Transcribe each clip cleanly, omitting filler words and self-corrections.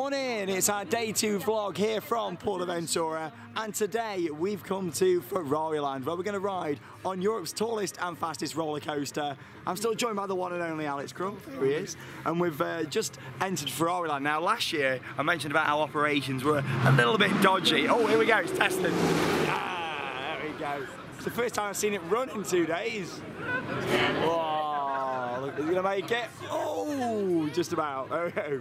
morning, it's our day 2 vlog here from PortAventura, and today we've come to Ferrari Land where we're going to ride on Europe's tallest and fastest roller coaster. I'm still joined by the one and only Alex Crump, who he is, and we've just entered Ferrari Land. Now last year I mentioned about how operations were a little bit dodgy. Oh, here we go, it's testing. Ah, there we go. It's the first time I've seen it run in 2 days. Whoa, is he going to make it? Oh, just about. Okay.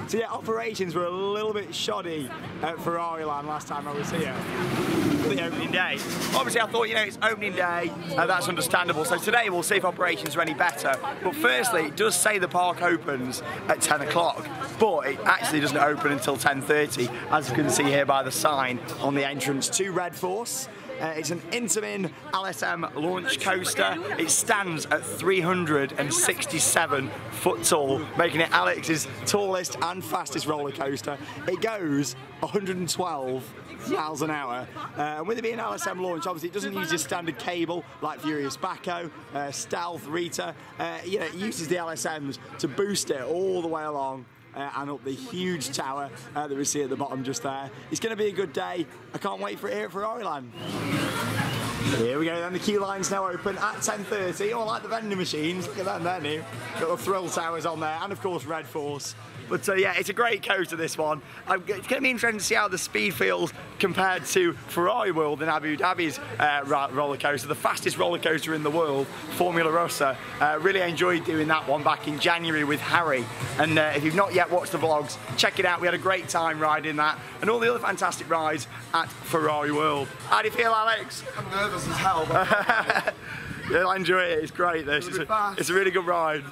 So yeah, operations were a little bit shoddy at Ferrari Land last time I was here for the opening day. Obviously I thought, you know, it's opening day, that's understandable. So today we'll see if operations are any better. But firstly, it does say the park opens at 10 o'clock, but it actually doesn't open until 10:30, as you can see here by the sign on the entrance to Red Force. It's an Intamin LSM launch coaster. It stands at 367 foot tall, making it Alex's tallest and fastest roller coaster. It goes 112 miles an hour. And with it being an LSM launch, obviously it doesn't use your standard cable like Furious Baco, Stealth, Rita. You know, it uses the LSMs to boost it all the way along. And up the huge tower that we see at the bottom just there. It's going to be a good day. I can't wait for it here at Ferrari Land. Here we go then, the queue line's now open at 10:30. Oh, I like the vending machines, look at them there new. Got the thrill towers on there, and of course Red Force. But yeah, it's a great coaster, this one. It's going to be interesting to see how the speed feels compared to Ferrari World in Abu Dhabi's roller coaster, the fastest roller coaster in the world, Formula Rossa. Really enjoyed doing that one back in January with Harry. And if you've not yet watched the vlogs, check it out. We had a great time riding that and all the other fantastic rides at Ferrari World. How do you feel, Alex? I'm nervous as hell. Yeah, I enjoy it. It's great. This it's a really good ride.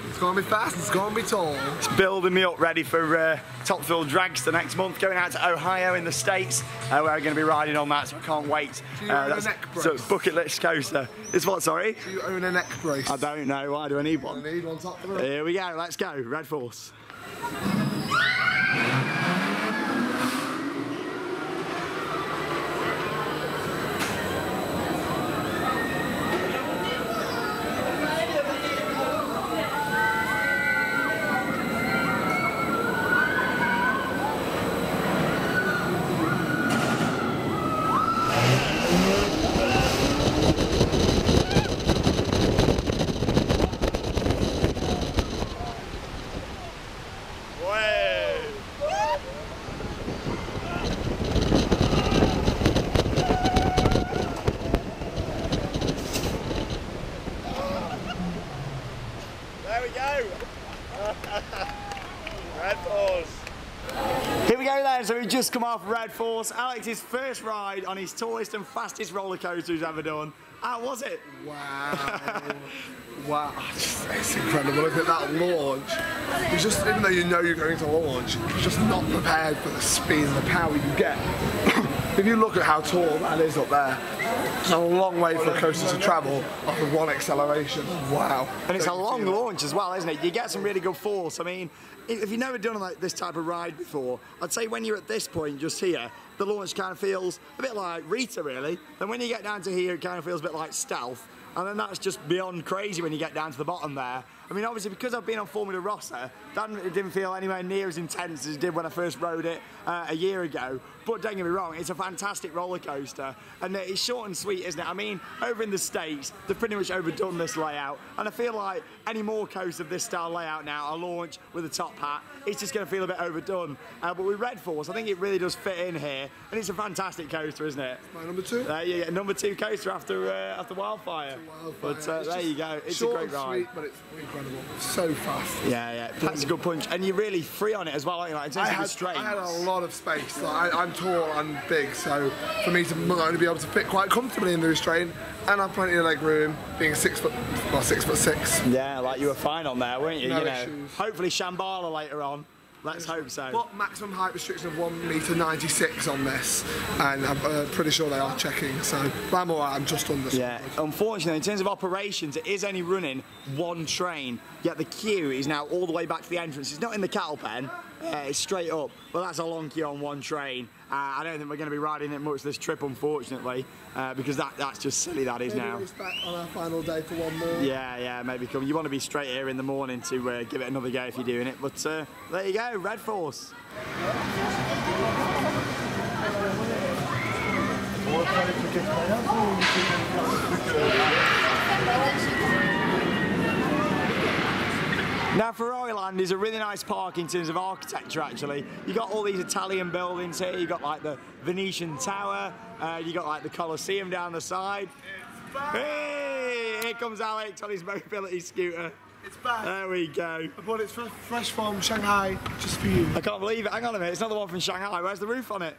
It's going to be fast, it's going to be tall. It's building me up ready for Top Thrill Dragster next month, going out to Ohio in the States, where we're going to be riding on that, so I can't wait. Do you own a neck brace? So it's bucket list coaster. It's what, sorry? Do you own a neck brace? I don't know, why do I need one? I need one, Top Thrill. Here we go, let's go, Red Force. Red Force. Here we go then, so we've just come off Red Force. Alex's first ride on his tallest and fastest roller coaster he's ever done. How was it? Wow. Wow, it's incredible. Look at that launch. You just, even though you know you're going to launch, you're just not prepared for the speed and the power you get. If you look at how tall that is up there, it's a long way for a coaster to travel off of one acceleration. Wow. And it's a long launch as well, isn't it? You get some really good force. I mean, if you've never done like this type of ride before, I'd say when you're at this point just here, the launch kind of feels a bit like Rita, really. Then when you get down to here, it kind of feels a bit like Stealth. And then that's just beyond crazy when you get down to the bottom there. I mean, obviously, because I've been on Formula Rossa, it didn't feel anywhere near as intense as it did when I first rode it a year ago. But don't get me wrong, it's a fantastic roller coaster. And it's short and sweet, isn't it? I mean, over in the States, they've pretty much overdone this layout. And I feel like any more coasters of this style layout now, a launch with a top hat, it's just going to feel a bit overdone. But with Red Force, I think it really does fit in here. And it's a fantastic coaster, isn't it? My number 2? Yeah, number 2 coaster after Wildfire. But there you go, it's a great ride. Sweet, but it's incredible. So fast. Yeah, that's a good punch. And you're really free on it as well, aren't you? Like, in terms of the restraints. I had a lot of space. Like, I'm tall and big, so for me to not only be able to fit quite comfortably in the restraint, and have plenty of leg room, being 6'6". Yeah, like you were fine on there, weren't you? No you know, issues. Hopefully Shambala later on. Let's hope so. But maximum height restriction of 1.96 m on this, and I'm pretty sure they are checking, so I'm alright, I'm just under. Yeah, unfortunately, in terms of operations, it is only running one train, yet the queue is now all the way back to the entrance. It's not in the cattle pen, it's straight up, but that's a long queue on one train. I don't think we're going to be riding it much this trip, unfortunately, because that's just silly, that is now. Maybe it's back on our final day for one more. Yeah, maybe come. You want to be straight here in the morning to give it another go if you're doing it, but there you go, Red Force. Now, Ferrari Land is a really nice park in terms of architecture, actually. You got all these Italian buildings here. You got like the Venetian Tower. You got like the Colosseum down the side. Hey, here comes Alex on his mobility scooter. It's back. There we go. I bought it fresh from Shanghai, just for you. I can't believe it. Hang on a minute. It's not the one from Shanghai. Where's the roof on it?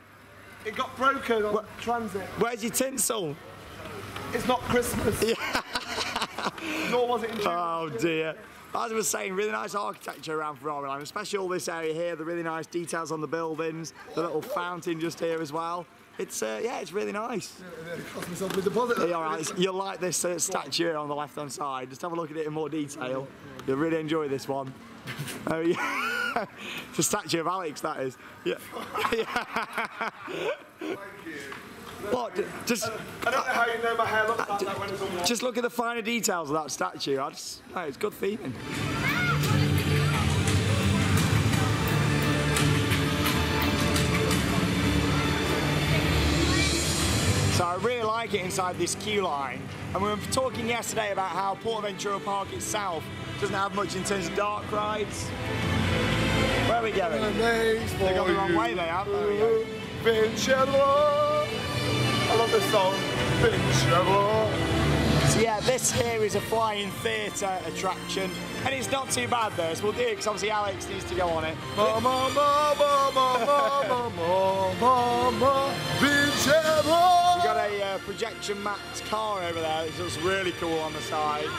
It got broken on transit. Where's your tinsel? It's not Christmas. Yeah. Nor was it in June. Oh dear. As I was saying, really nice architecture around Ferrari Land, especially all this area here, the really nice details on the buildings, the little fountain just here as well. It's yeah, it's really nice. It cost myself a deposit. Yeah, all right. You'll like this statue on the left-hand side. Just have a look at it in more detail. You'll really enjoy this one. Oh yeah, it's a statue of Alex, that is. Yeah. Thank you. What? Just. I don't know how you know my hair looks like that when it's on. Just look at the finer details of that statue. No, it's good theming. So I really like it inside this queue line. And we were talking yesterday about how PortAventura Park itself doesn't have much in terms of dark rides. Where are we going? They've gone the wrong way, they have. There we go. I love this song. So yeah, this here is a flying theatre attraction, and it's not too bad though, so we'll do it because obviously Alex needs to go on it. We've got a projection mapped car over there, which looks really cool on the side.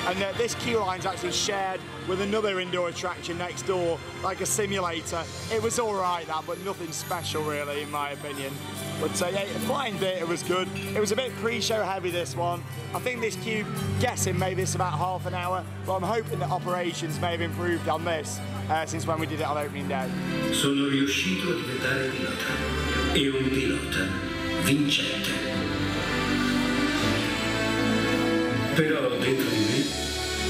And this queue line's actually shared with another indoor attraction next door, like a simulator. It was all right, that, but nothing special really, in my opinion. But yeah, flying theatre was good. It was a bit pre-show heavy, this one. I think this queue, guessing maybe it's about half an hour, but I'm hoping that operations may have improved on this since when we did it on opening day. Sono riuscito a diventare pilota e un pilota vincente. Però dentro di me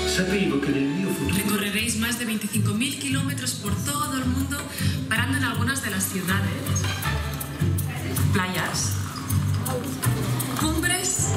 sapevo che nel mio futuro recorreréis más de 25.000 kilómetros por todo el mundo, parando en algunas de las ciudades, playas, cumbres.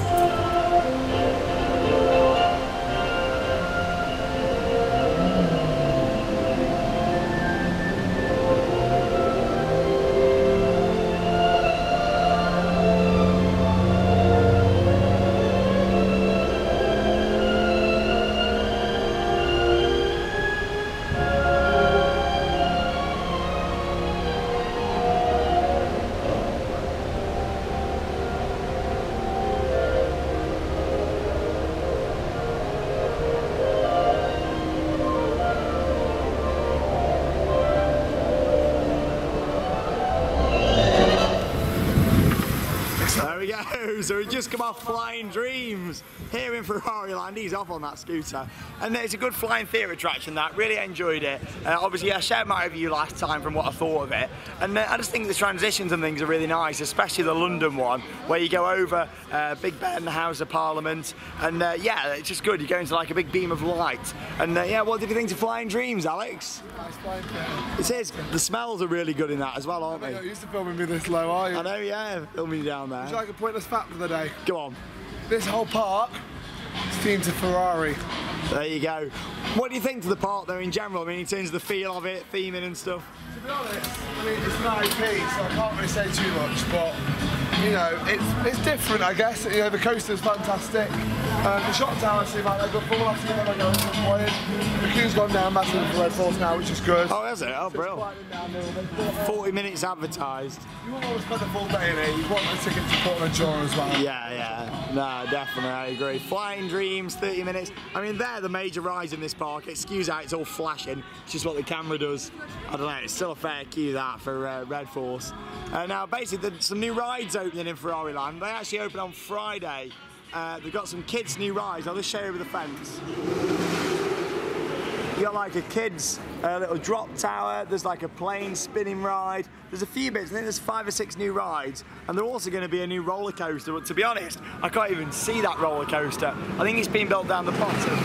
So we just come off Flying Dreams here in Ferrari Land. He's off on that scooter, and it's a good flying theatre attraction. That really enjoyed it. Obviously, I shared my review last time from what I thought of it, and I just think the transitions and things are really nice, especially the London one where you go over Big Ben, the House of Parliament, and yeah, it's just good. You go into like a big beam of light, and yeah, what did you think of Flying Dreams, Alex? Nice flying theatre. It is. The smells are really good in that as well, aren't they? You're not used to filming me this low, are you? I know, yeah, filming down there. Would you like a pointless fact of the day? Go on. This whole park is themed to Ferrari. There you go. What do you think to the park though in general? I mean, in terms of the feel of it, theming and stuff? To be honest, I mean, it's an IP, so I can't really say too much, but you know, it's different, I guess. You know, the coaster's fantastic. The shot towers seem like they're good fun. We'll have to give them a go at some point. The queue's gone down massively for Red Force now, which is good. Oh, is it? Oh, brilliant. 40 minutes advertised. You won't want to spend a full day in it. You want the ticket to PortAventura as well. Yeah. No, definitely, I agree. Flying Dreams, 30 minutes. I mean, they're the major rides in this park. Excuse how it's all flashing. It's just what the camera does. I don't know, it's still a fair queue, that, for Red Force. Now, basically, there's some new rides opening in Ferrari Land. They actually open on Friday. They've got some kids' new rides. I'll just show you over the fence. You got like a kids little drop tower, there's like a plane spinning ride, there's a few bits. I think there's 5 or 6 new rides, and there's also going to be a new roller coaster, but to be honest, I can't even see that roller coaster. I think it's being built down the bottom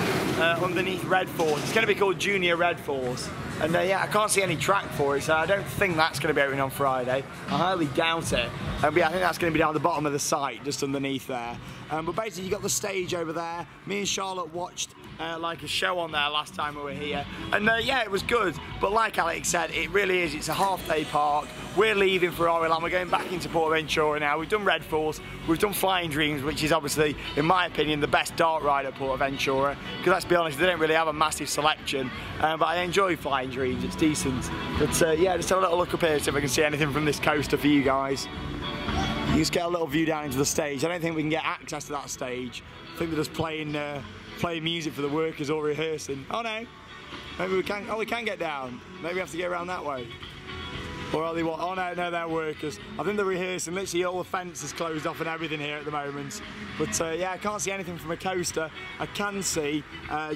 underneath Red Force. It's going to be called Junior Red Force, and yeah, I can't see any track for it, so I don't think that's going to be opening on Friday. I highly doubt it. But yeah, I think that's going to be down the bottom of the site, just underneath there. But basically, you got the stage over there. Me and Charlotte watched like a show on there last time we were here, and yeah, it was good. But like Alex said, it really is. It's a half-day park. We're leaving Ferrari Land. We're going back into PortAventura now. We've done Red Force. We've done Flying Dreams, which is obviously, in my opinion, the best dart ride at PortAventura. Because let's be honest, they don't really have a massive selection. But I enjoy Flying Dreams. It's decent. But yeah, just have a little look up here, see if I can see anything from this coaster for you guys. You just get a little view down into the stage. I don't think we can get access to that stage. I think they're just playing music for the workers or rehearsing. Oh no, maybe we can. Oh, we can get down. Maybe we have to get around that way. Or are they what? Oh no, they're workers. I think they're rehearsing. Literally all the fence is closed off and everything here at the moment. But yeah, I can't see anything from a coaster. I can see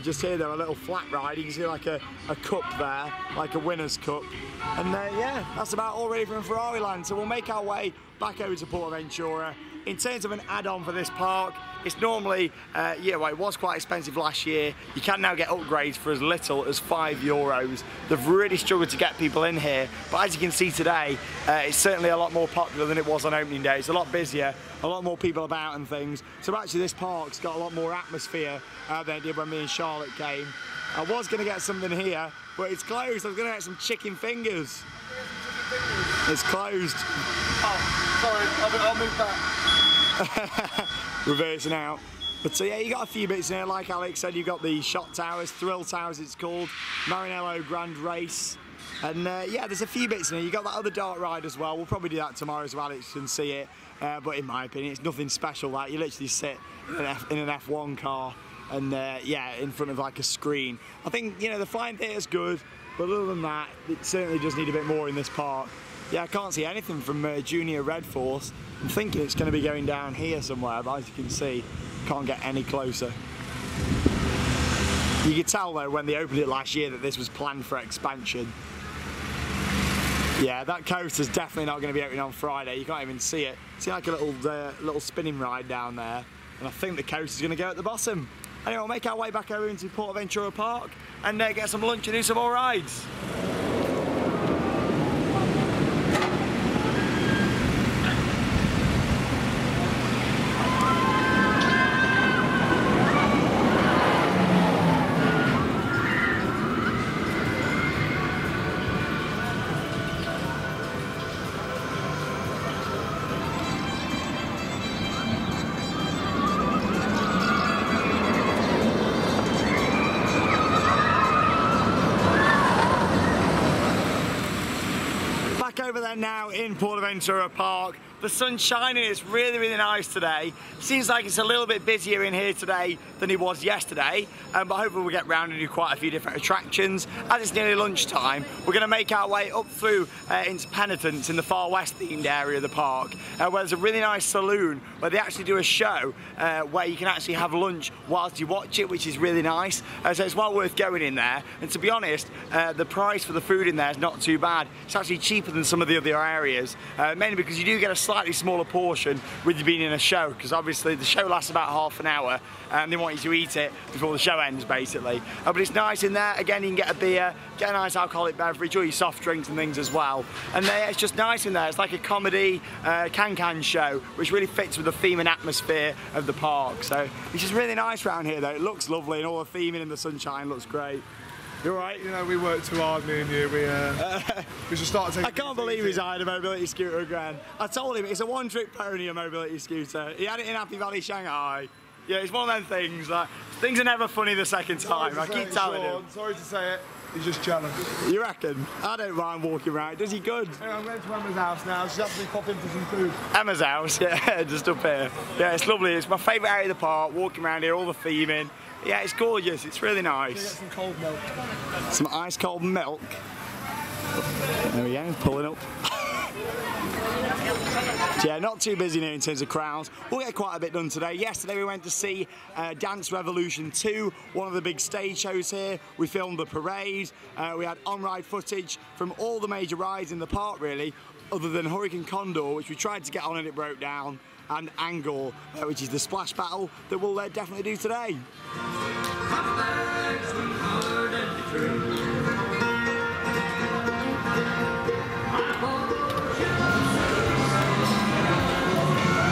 just here though a little flat ride. You can see like a cup there, like a winner's cup. And yeah, that's about all ready from Ferrari Land. So we'll make our way back over to PortAventura. In terms of an add-on for this park, it's normally, yeah, well, it was quite expensive last year. You can now get upgrades for as little as €5. They've really struggled to get people in here, but as you can see today, it's certainly a lot more popular than it was on opening day. It's a lot busier, a lot more people about and things. So actually this park's got a lot more atmosphere than it did when me and Charlotte came. I was going to get something here, but it's closed. I was going to get some chicken fingers. It's closed. Oh, sorry, I'll move back. Reversing out. But so yeah, you got a few bits in here. Like Alex said, you've got the shot towers, thrill towers it's called, Maranello Grand Race, and yeah, there's a few bits in here. You got that other dart ride as well. We'll probably do that tomorrow so Alex can see it. But in my opinion, it's nothing special. That you literally sit in an F1 car and yeah, in front of like a screen. I think, you know, the flying theatre's good, but other than that, it certainly does need a bit more in this park. Yeah, I can't see anything from Junior Red Force. I'm thinking it's going to be going down here somewhere, but as you can see, can't get any closer. You could tell though when they opened it last year that this was planned for expansion. Yeah, that coaster's definitely not going to be opening on Friday. You can't even see it. See like a little spinning ride down there, and I think the coaster's going to go at the bottom. Anyway, we'll make our way back over into PortAventura Park and get some lunch and do some more rides. Over there now in PortAventura Park. The sun's shining, it's really, really nice today. Seems like it's a little bit busier in here today than it was yesterday, but hopefully we'll get round and do quite a few different attractions. As it's nearly lunchtime, we're going to make our way up through into Penitence in the far west themed area of the park, where there's a really nice saloon where they actually do a show where you can actually have lunch whilst you watch it, which is really nice. So it's well worth going in there, and to be honest, the price for the food in there is not too bad. It's actually cheaper than some of the other areas, mainly because you do get a slightly smaller portion with you being in a show, because obviously the show lasts about half an hour and they want you to eat it before the show ends basically. But it's nice in there. Again, you can get a beer, get a nice alcoholic beverage, or your soft drinks and things as well. And it's just nice in there. It's like a comedy can show, which really fits with the theme and atmosphere of the park. So it's just really nice around here though. It looks lovely and all the theming in the sunshine looks great. You alright? You know, we worked too hard, me and you. We should start taking. I can't believe he's hired a mobility scooter again. I told him it's a one-trick pony, a mobility scooter. He had it in Happy Valley, Shanghai. Yeah, it's one of them things. Like, things are never funny the second time. I keep telling him. Sorry to say it. He's just jealous. You reckon? I don't mind walking around. Does he good? Anyway, I'm going to Emma's house now. She's actually popped in for some food. Emma's house? Yeah, just up here. Yeah, it's lovely. It's my favourite area of the park. Walking around here, all the theming. Yeah, it's gorgeous. It's really nice. Get some cold milk. Some ice cold milk. There we go. Pulling up. So yeah, not too busy here in terms of crowds. We'll get quite a bit done today. Yesterday we went to see Dance Revolution 2, one of the big stage shows here. We filmed the parade. We had on-ride footage from all the major rides in the park, really, other than Hurricane Condor, which we tried to get on and it broke down, and Angle, which is the splash battle that we'll definitely do today.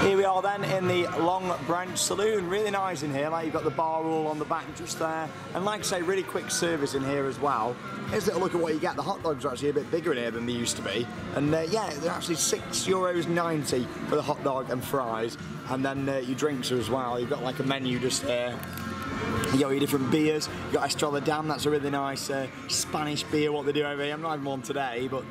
Here we are then in the Long Branch Saloon. Really nice in here, like you've got the bar all on the back just there. And like I say, really quick service in here as well. Here's a little look at what you get. The hot dogs are actually a bit bigger in here than they used to be. And yeah, they're actually €6.90 for the hot dog and fries. And then your drinks are as well. You've got like a menu just there. You got your different beers. You've got Estrella Damm, that's a really nice Spanish beer, what they do over here. I'm not having one today, but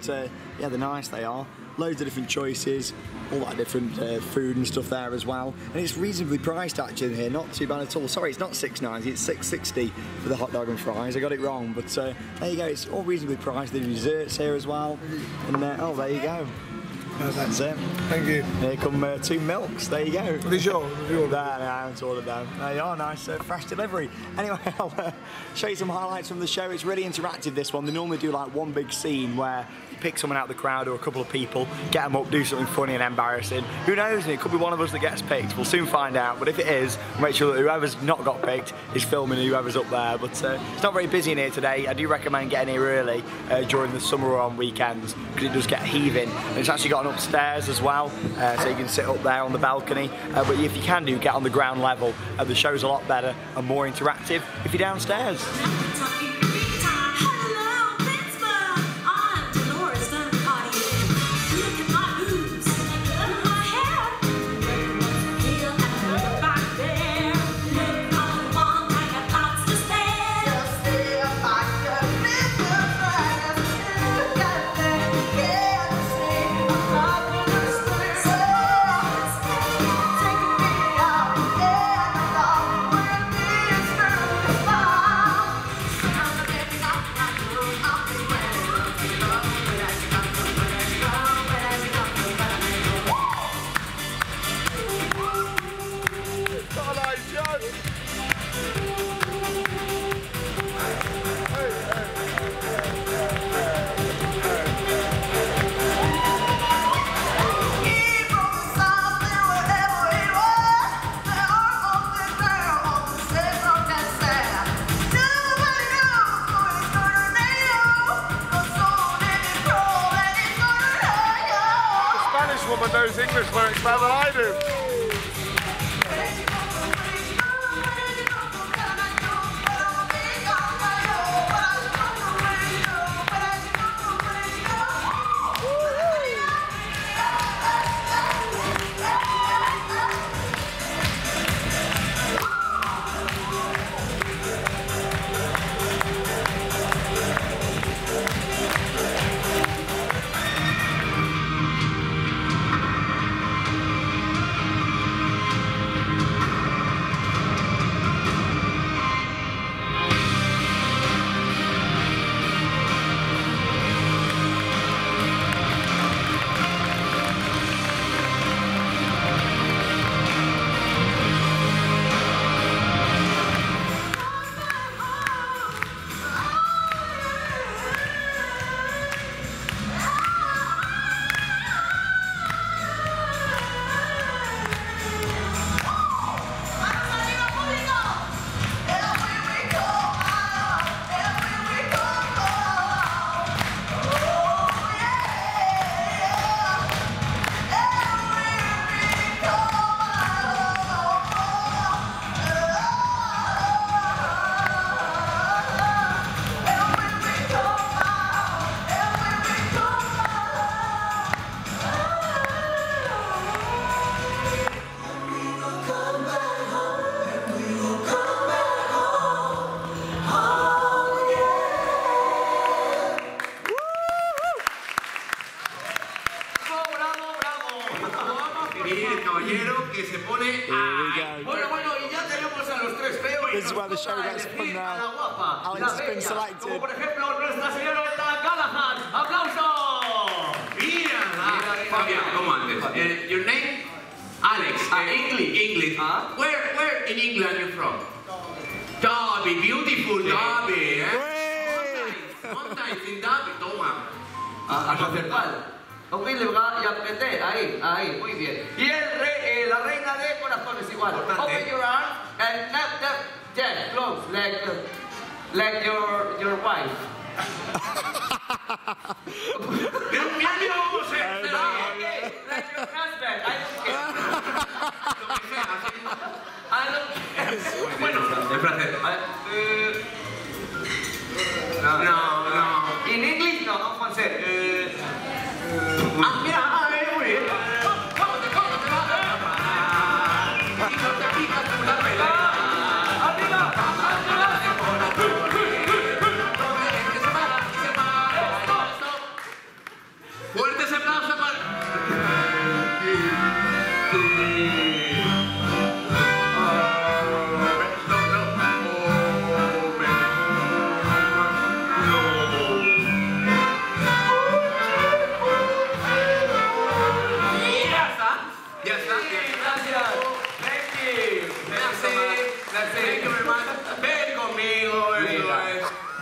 yeah, they're nice, they are. Loads of different choices, all that different food and stuff there as well. And it's reasonably priced actually in here, not too bad at all. Sorry, it's not $6.90, it's $6.60 for the hot dog and fries. I got it wrong, but there you go, it's all reasonably priced. There's desserts here as well. And oh, there you go. That's it. Thank you. Here come 2 milks. There you go. Are these yours? No, I haven't ordered them. There you are, nice fresh delivery. Anyway, I'll show you some highlights from the show. It's really interactive, this one. They normally do like one big scene where you pick someone out of the crowd or a couple of people, get them up, do something funny and embarrassing. Who knows? It could be one of us that gets picked. We'll soon find out. But if it is, make sure that whoever's not got picked is filming whoever's up there. But it's not very busy in here today. I do recommend getting here early during the summer or on weekends because it does get heaving. And it's actually got an upstairs as well, so you can sit up there on the balcony. But if you can get on the ground level. The show's a lot better and more interactive if you're downstairs. Woman knows English lyrics better than I do. This is where the show gets fun now. Alex has been selected. Como por ejemplo nuestra señora Galahad. ¡Aplausos! ¡Mírala! Fabián, como antes. Your name? Alex. English. Where in England you from? Derby, beautiful Derby. Mountains in Derby, toma. ¿Hacer cuál? Ok, le va y apreté, ahí, muy bien. Y la reina de corazones igual. Open your arms and yeah, close, like your wife. Mira cómo se... Okay, like your husband, I don't care. Bueno, en francés. No. In English, no, en francés. Mira, muy bien. Fuertes aplausos para...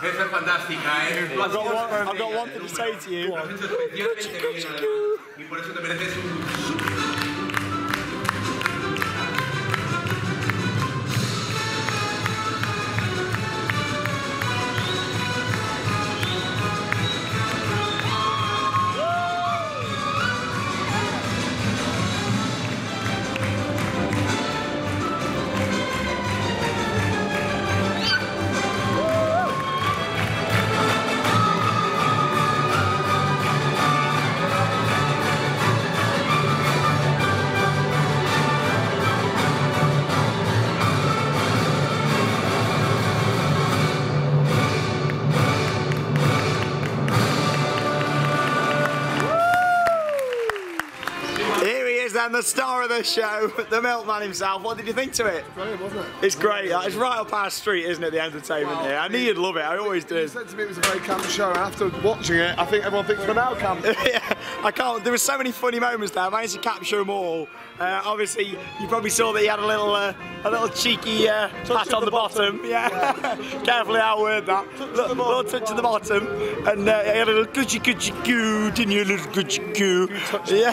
Esa es fantástica, I've got one thing to say to you. Y por eso te mereces un... And the star of the show, the milkman himself. What did you think to it? Brilliant, wasn't it? It's great. It's right up our street, isn't it? The entertainment here. I knew you'd love it. I always do. You said to me it was a very camp show, and after watching it, I think everyone thinks we're now camp. Yeah, I can't. There were so many funny moments there. I managed to capture them all. Obviously, you probably saw that he had a little cheeky pat on the bottom. Yeah. Carefully how I word that. Little touch at the bottom, and he had a little goochie goo, didn't you? A little goochie goo. Yeah.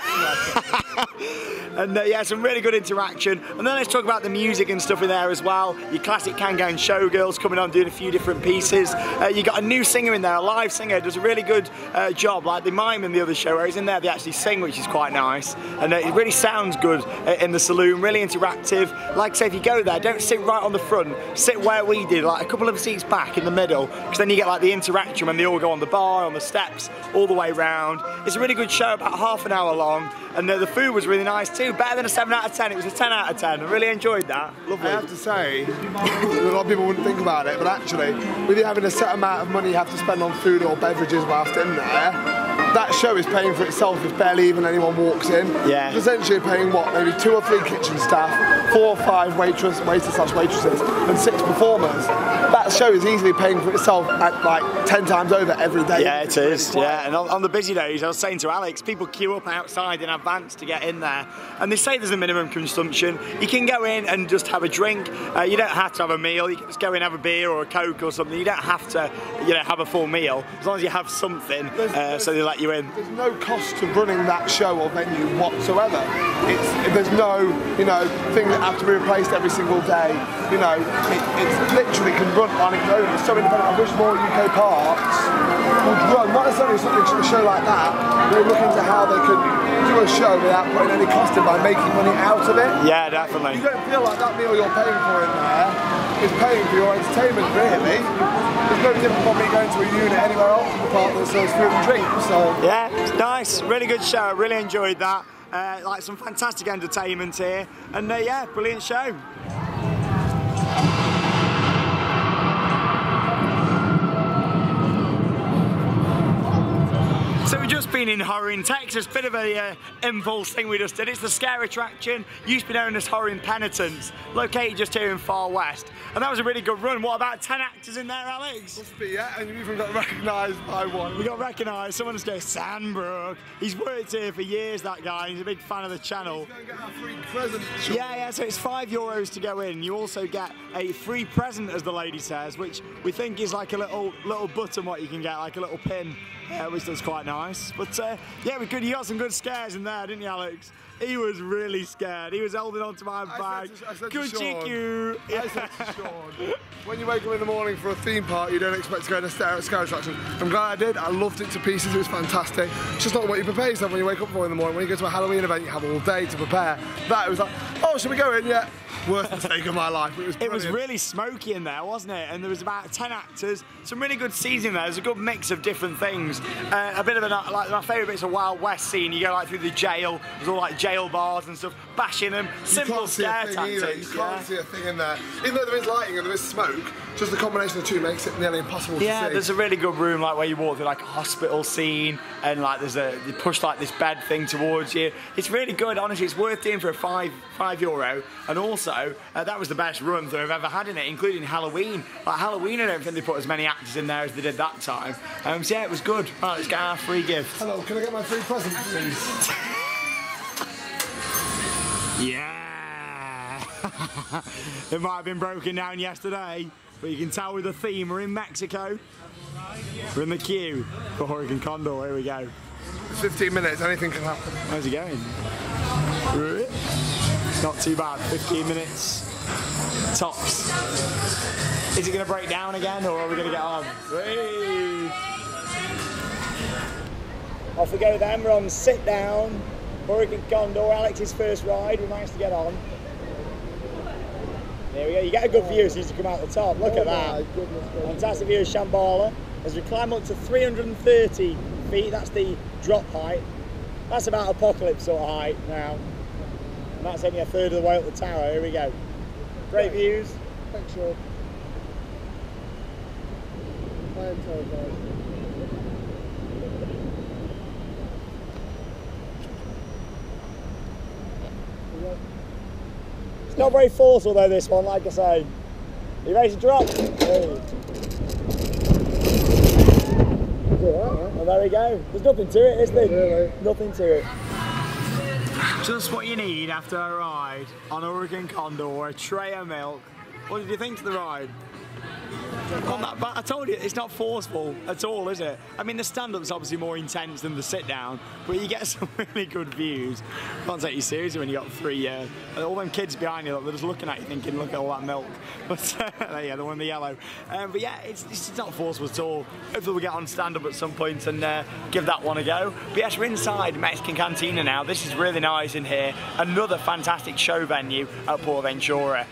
And yeah, some really good interaction. And then let's talk about the music and stuff in there as well. Your classic Hangar showgirls coming on doing a few different pieces. You got a new singer in there, a live singer, does a really good job. Like they mime in the other show, whereas in there they actually sing, which is quite nice. And it really sounds good in the saloon, really interactive. Like I say, if you go there, don't sit right on the front, sit where we did, like a couple of seats back in the middle, because then you get like the interaction when they all go on the bar, on the steps, all the way round. It's a really good show, about half an hour long, and the food was really nice too. Better than a 7 out of 10, it was a 10 out of 10. I really enjoyed that. Lovely. I have to say, a lot of people wouldn't think about it, but actually, with you having a set amount of money you have to spend on food or beverages whilst in there, that show is paying for itself if barely even anyone walks in. Yeah. It's essentially paying what, maybe 2 or 3 kitchen staff, 4 or 5 waitresses and 6 performers. That show is easily paying for itself at like 10 times over every day. Yeah, it is. Yeah, and on the busy days, I was saying to Alex, people queue up outside in advance to get in there, and they say there's a minimum consumption. You can go in and just have a drink. You don't have to have a meal. You can just go in and have a beer or a Coke or something. You don't have to, have a full meal as long as you have something. So they let you in. There's no cost to running that show or venue whatsoever. There's no, thing that have to be replaced every single day. It's literally can run on its own. It's so independent. I wish more UK parks would run, not necessarily a show like that. We're looking to how they could do a show without putting any cost in by making money out of it. Yeah, definitely. You don't feel like that meal you're paying for in there is paying for your entertainment, really. There's no different from me going to a unit anywhere else in the park that serves food and drink. So yeah, it's nice, really good show. Really enjoyed that. Like some fantastic entertainment here, and yeah, brilliant show. So we We've just been in Horror in Texas, bit of a impulse thing we just did. It's the scare attraction, used to be known as Horror in Penitence, located just here in Far West. And that was a really good run. What, about 10 actors in there, Alex? Must be, yeah, and you even got recognised by one. We got recognised, someone just goes, Sandbrook. He's worked here for years, that guy, he's a big fan of the channel. He's going to get our free present. Yeah, so it's €5 to go in. You also get a free present, as the lady says, which we think is like a little button what you can get, like a little pin, which looks quite nice. But yeah, we good. You got some good scares in there, didn't you, Alex? He was really scared. He was holding on to my bag. Good chicken. I said to Sean, when you wake up in the morning for a theme park, you don't expect to go to a scare attraction. I'm glad I did. I loved it to pieces. It was fantastic. It's just not what you prepare yourself when you wake up for in the morning. When you go to a Halloween event, you have all day to prepare. That, it was like, oh, should we go in? Yeah. Worst mistake of my life. It was really smoky in there, wasn't it? And there was about 10 actors, some really good scenes in there. There's a good mix of different things. A bit of like my favourite bit's a Wild West scene. You go like through the jail. There's all like jail bars and stuff, bashing them. Simple scare tactics. You can't see a thing in there. Even though there is lighting and there is smoke, just the combination of the two makes it nearly impossible to see. Yeah, there's a really good room like where you walk through like a hospital scene and like you push like this bed thing towards you. It's really good, honestly. It's worth doing for a €5. And also, that was the best run through I've ever had in it, including Halloween. Like Halloween, I don't think they put as many actors in there as they did that time. So yeah, it was good. Right, let's get our free gift. Hello, can I get my free present, please? Yeah! It might have been broken down yesterday, but you can tell with the theme, we're in Mexico. We're in the queue for Hurricane Condor, here we go. 15 minutes, anything can happen. How's it going? Not too bad, 15 minutes tops. Is it going to break down again or are we going to get on? Whee! Off we go then, we're on sit down, Hurricane Condor, Alex's first ride, we managed to get on. There we go, you get a good view as soon as you come out the top, look at that. Fantastic view of Shambala. As we climb up to 330 feet, that's the drop height. That's about apocalypse sort of height now. And that's only a third of the way up the tower, here we go. Great views. Thanks, Sean. I am terrified. It's not very forceful though, this one, like I say. Are you ready to drop? Hey. Well, there we go. There's nothing to it, is there? Really? Nothing to it. Just what you need after a ride on Hurricane Condor, a tray of milk. What did you think to the ride? But I told you, it's not forceful at all, is it? I mean, the stand-up's obviously more intense than the sit-down, but you get some really good views. Can't take you seriously when you got all them kids behind you, they're just looking at you thinking, look at all that milk. But yeah, the one in the yellow. But yeah, it's not forceful at all. Hopefully we'll get on stand-up at some point and give that one a go. But yes, we're inside Mexican Cantina now. This is really nice in here. Another fantastic show venue at PortAventura.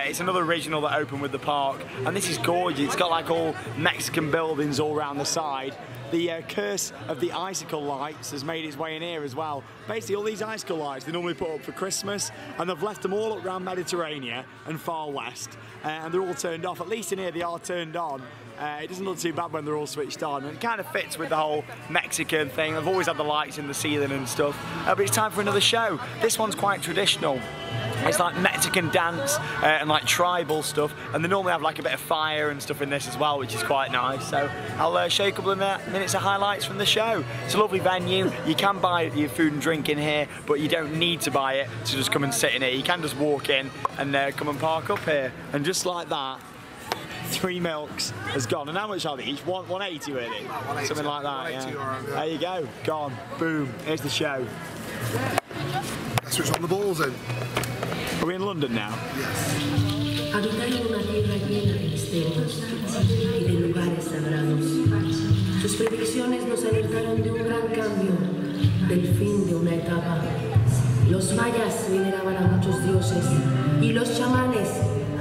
It's another regional that opened with the park, and this is gorgeous. It's got like all Mexican buildings all around the side. The curse of the icicle lights has made its way in here as well. Basically, all these icicle lights they normally put up for Christmas, and they've left them all up around Mediterranean and Far West, and they're all turned off. At least in here, they are turned on. It doesn't look too bad when they're all switched on, and it kind of fits with the whole Mexican thing. They've always had the lights in the ceiling and stuff, but it's time for another show. This one's quite traditional. It's like Mexican dance and like tribal stuff, and they normally have like a bit of fire and stuff in this as well, which is quite nice. So I'll show you a couple of minutes of highlights from the show. It's a lovely venue. You can buy your food and drink in here, but you don't need to buy it to just come and sit in here. You can just walk in and come and park up here. And just like that, 3 milks has gone. And how much are they each? 180 really? 180. Something like that, yeah. There you go, gone. Boom, here's the show. Let's switch on the balls in. Are we in London now? Yes. Habitaron una tierra llena de misterios y de lugares sagrados. Sus predicciones nos alertaron de un gran cambio, del fin de una etapa. Los mayas veneraban a muchos dioses y los chamanes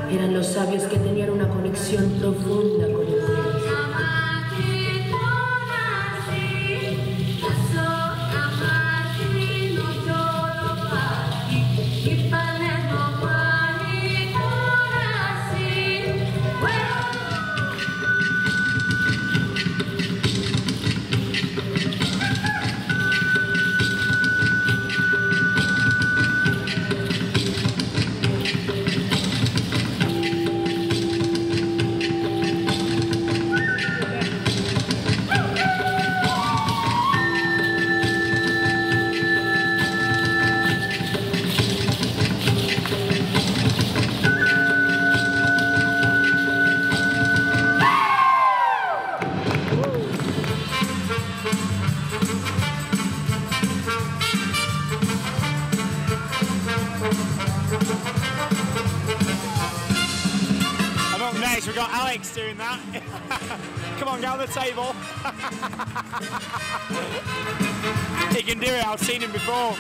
eran los sabios que tenían una conexión profunda con el Dios. Nice, we've got Alex doing that. Come on, get on the table. He can do it, I've seen him before.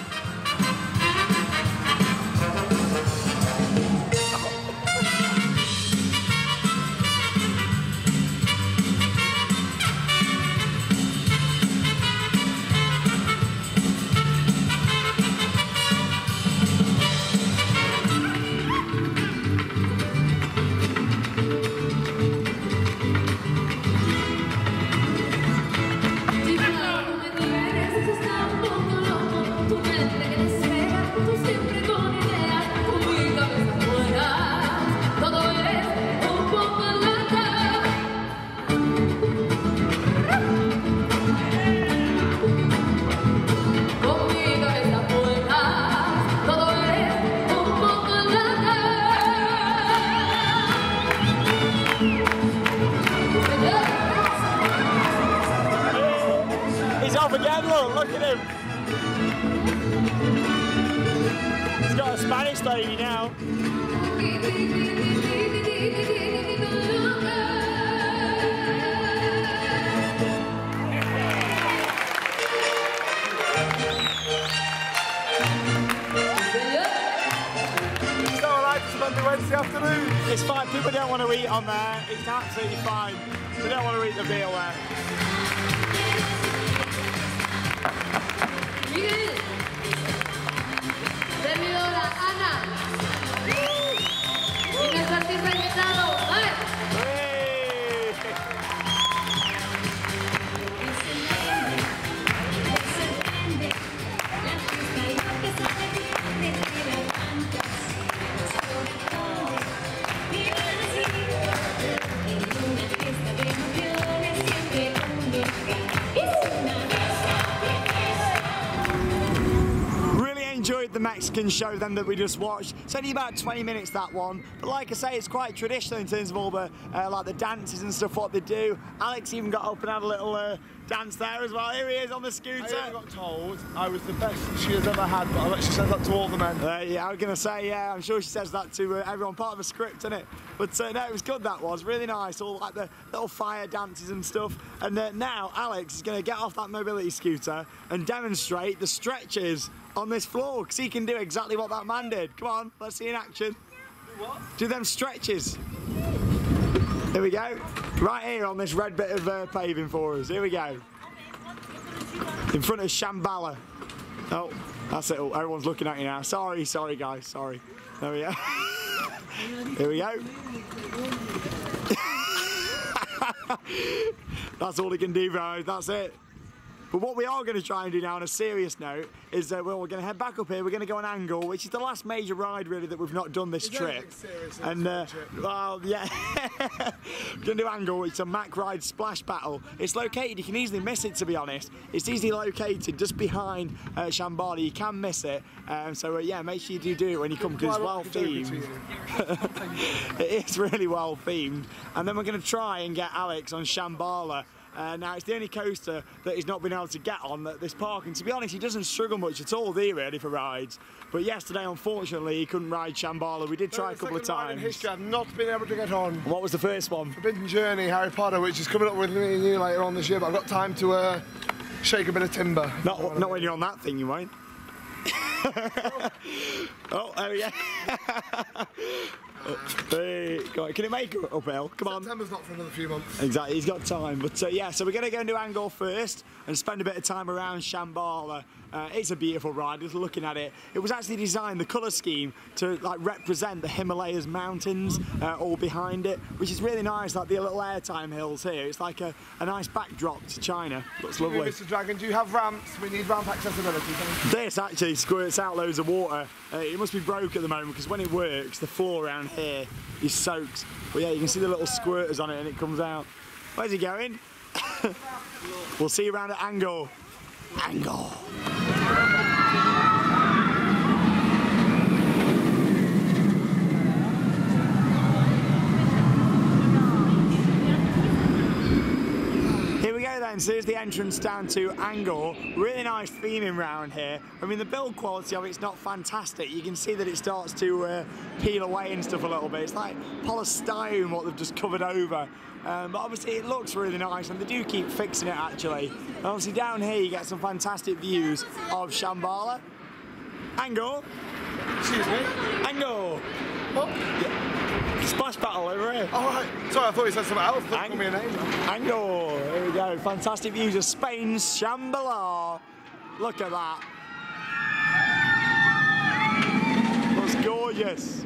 Look at him. He's got a Spanish lady now. So I like this Monday, Wednesday afternoon. It's fine, people don't want to eat on there. It's absolutely fine. They don't want to eat the meal there. Miguel, servidora Ana y nuestro artista invitado, ¿vale? Enjoyed the Mexican show then that we just watched. It's only about 20 minutes, that one, but like I say, it's quite traditional in terms of all the like the dances and stuff what they do. Alex even got up and had a little dance there as well. Here he is on the scooter. I got told I was the best she has ever had, but I bet she says that to all the men. Yeah, I was gonna say, yeah, I'm sure she says that to everyone, part of a script, isn't it? But no, it was good, that was really nice, all like the little fire dances and stuff. And now Alex is gonna get off that mobility scooter and demonstrate the stretches on this floor, because he can do exactly what that man did. Come on, let's see in action. Do what? Do them stretches. Here we go. Right here on this red bit of paving for us. Here we go. In front of Shambala. Oh, that's it. Oh, everyone's looking at you now. Sorry guys, sorry. There we go. Here we go. That's all he can do, guys. That's it. But what we are going to try and do now on a serious note is we're going to head back up here. We're going to go on Hangar, which is the last major ride really that we've not done this trip. And well, yeah, we're going to do Hangar, which is a Mac Ride Splash Battle. It's located, you can easily miss it, to be honest. It's easily located just behind Shambala. You can miss it. So yeah, make sure you do it when you come, because it's well themed. It is really well themed. And then we're going to try and get Alex on Shambala. Now it's the only coaster that he's not been able to get on at this park, and to be honest, he doesn't struggle much at all, do you, really, for rides? But yesterday, unfortunately, he couldn't ride Shambala. We did try a couple of times. In history, I've not been able to get on. What was the first one? Forbidden Journey, Harry Potter, which is coming up with me and you later on this year, but I've got time to shake a bit of timber. Not when you're on that thing, you won't. Oh, there we go. Hey, can it make it uphill? Come on. September's not for another few months. Exactly, he's got time. But yeah, so we're going to go and do Hangar first and spend a bit of time around Shambala. It's a beautiful ride, just looking at it. It was actually designed, the colour scheme, to like represent the Himalayas mountains all behind it, which is really nice, like the little airtime hills here. It's like a nice backdrop to China. Looks lovely. Mr. Dragon, do you have ramps? We need ramp accessibility. This actually squirts out loads of water. It must be broke at the moment, because when it works, the floor around here is soaked. But yeah, you can see the little squirters on it and it comes out. Where's he going? We'll see you around at Hangar. Hangar. then, so here's the entrance down to Hangar. Really nice theming round here. I mean, the build quality of it's not fantastic. You can see that it starts to peel away and stuff a little bit. It's like polystyrene what they've just covered over. But obviously it looks really nice, and they do keep fixing it actually. And obviously down here you get some fantastic views of Shambala. Hangar. Excuse me? Hangar. What? Yeah. Splash battle over here. Oh, right. Sorry, I thought you said something else. Don't call me a name. Hangar. Here we go. Fantastic views of Spain's Shambala. Look at that. Looks gorgeous.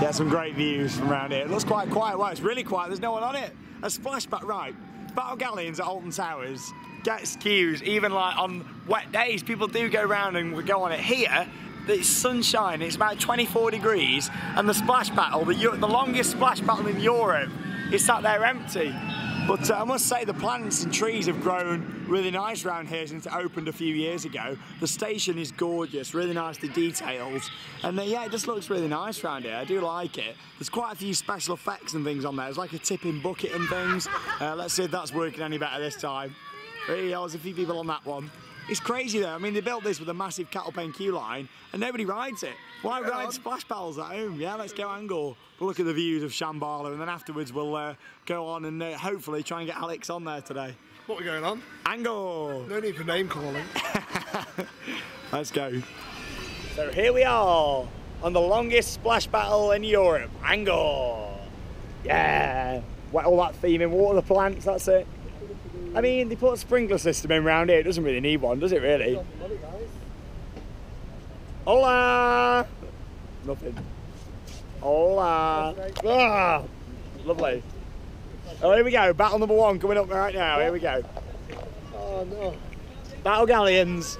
Yeah, some great views from around here. It looks quite quiet. Well, it's really quiet. There's no one on it. A splashback, right. Battle Galleons at Alton Towers gets queues, even like on wet days. People do go around and go on it. Here, it's sunshine. It's about 24 degrees, and the splash battle, the longest splash battle in Europe, is sat there empty. But I must say the plants and trees have grown really nice around here since it opened a few years ago. The station is gorgeous, really nicely detailed. And yeah, it just looks really nice around here. I do like it. There's quite a few special effects and things on there. There's like a tipping bucket and things. Let's see if that's working any better this time. There's a few people on that one. It's crazy though. I mean, they built this with a massive cattle pen queue line and nobody rides it. Why ride splash paddles at home? Yeah, let's go Hangar. We'll look at the views of Shambala, and then afterwards we'll go on and hopefully try and get Alex on there today. What are we going on? Hangar. No need for name calling. Let's go. So here we are on the longest splash battle in Europe, Hangar. Yeah, wet all that theming, water the plants, that's it. I mean, they put a sprinkler system in around here. It doesn't really need one, does it really? Hola! Nothing. Hola! Ah, lovely. Oh, here we go. Battle number one coming up right now. Here we go. Oh, no. Battle Galleons.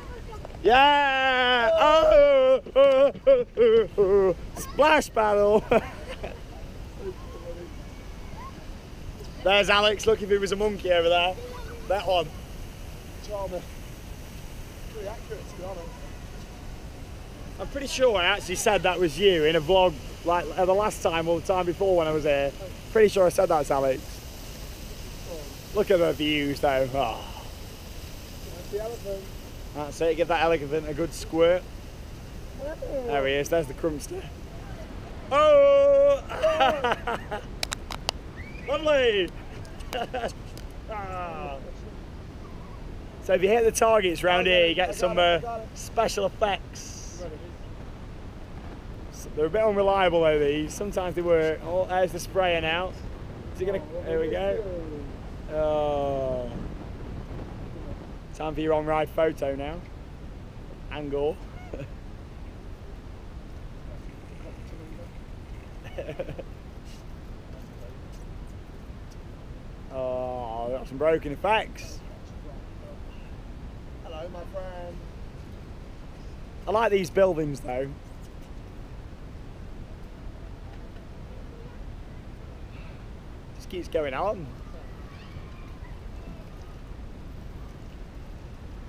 Yeah! Oh! Splash battle! There's Alex looking if he was a monkey over there. That one. Charmer. Pretty accurate, to be honest. I'm pretty sure I actually said that was you in a vlog, like the last time or the time before when I was here. Pretty sure I said that's Alex. Look at the views though. Oh. That's the elephant. That's it, give that elephant a good squirt. There he is, there's the crumpster. Oh! Lovely! Ah. So if you hit the targets round here, you get some special effects. They're a bit unreliable though, these. Sometimes they work. Oh, there's the sprayer now. Is it gonna? There we go. Oh. Time for your on-ride photo now. Hangar. Oh, got some broken effects. Hello, my friend. I like these buildings though. Just keeps going on.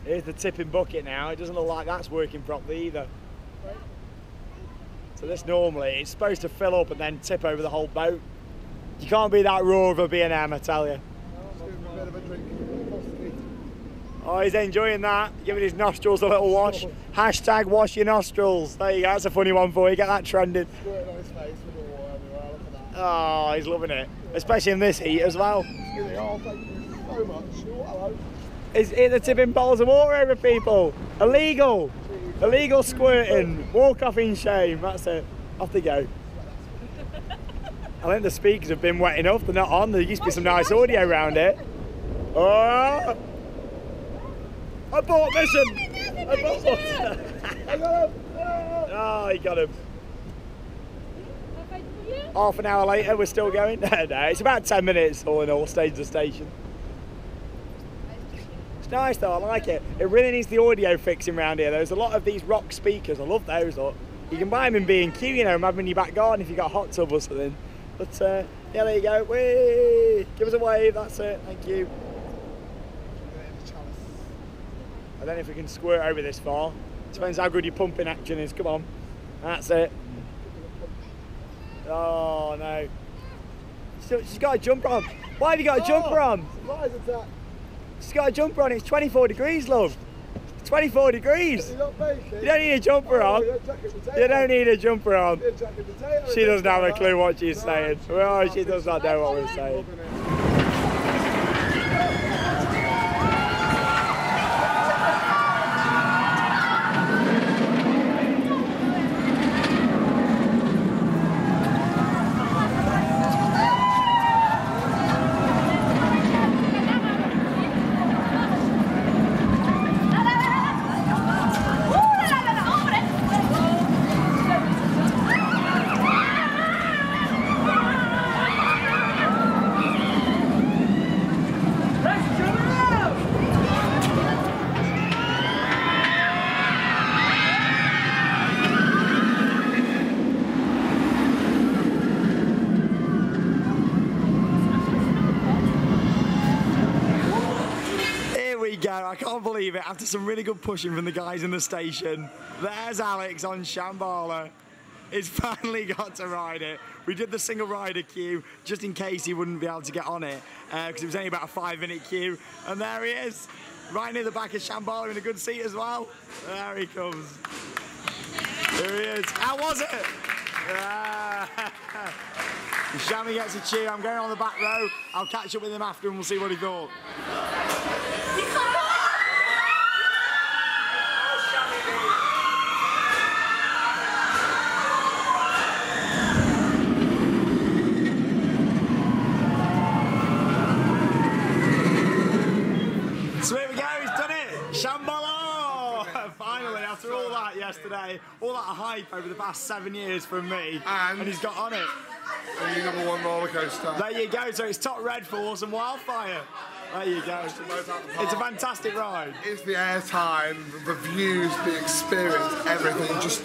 Here's the tipping bucket now. It doesn't look like that's working properly either. So this normally, it's supposed to fill up and then tip over the whole boat. You can't be that raw of a B&M, I tell you. Oh, he's enjoying that. Giving his nostrils a little wash. Hashtag wash your nostrils. There you go, that's a funny one for you. Get that trending. Oh, he's loving it. Especially in this heat as well. Is it the tipping bottles of water over people? Illegal. Illegal squirting. Walk off in shame. That's it. Off they go. I think the speakers have been wet enough. They're not on. There used to be some nice audio around here. Oh! Abort mission! Abort! I got him! Oh, he got him. Half an hour later, we're still going. No, it's about 10 minutes all in all, stage to station. It's nice though, I like it. It really needs the audio fixing around here. There's a lot of these rock speakers. I love those. Look. You can buy them in B&Q, you know, and have them in your back garden if you've got a hot tub or something. But yeah, there you go. Whee! Give us a wave, that's it. Thank you. I don't know if we can squirt over this far. Depends how good your pumping action is. Come on. That's it. Oh no. She's got a jumper on. Why have you got a jumper on? Surprise attack. She's got a jumper on. It's 24 degrees, love. 24 degrees. You're not baking. You don't need a jumper on. You don't need a jumper on. She doesn't have a clue what she's saying. Well, she does not know what we're saying. I can't believe it. After some really good pushing from the guys in the station, there's Alex on Shambala. He's finally got to ride it. We did the single rider queue just in case he wouldn't be able to get on it because it was only about a 5-minute queue. And there he is, right near the back of Shambala in a good seat as well. There he comes. There he is. How was it? Shammy gets a cheer. I'm going on the back row. I'll catch up with him after and we'll see what he thought. So here we go, he's done it! Shambala! Finally, after all that yesterday, all that hype over the past 7 years from me, and he's got on it. And your number 1 roller coaster. There you go, so it's top Red Force and Wildfire. There you go. It's a fantastic ride. It's the airtime, the views, the experience, everything, just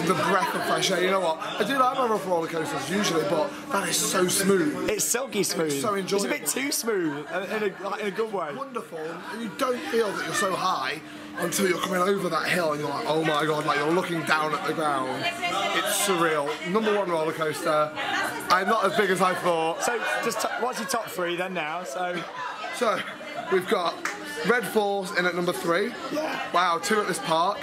the breath of fresh air. You know what? I do like my rough roller coasters usually, but that is so smooth. It's silky smooth. It's so enjoyable. It's a bit too smooth in a good way. Wonderful. And you don't feel that you're so high until you're coming over that hill and you're like, oh my god, like you're looking down at the ground. It's surreal. Number 1 roller coaster. I'm not as big as I thought. So, just what's your top 3 then now? So, we've got Red Force in at number 3. Yeah. Wow, 2 at this park.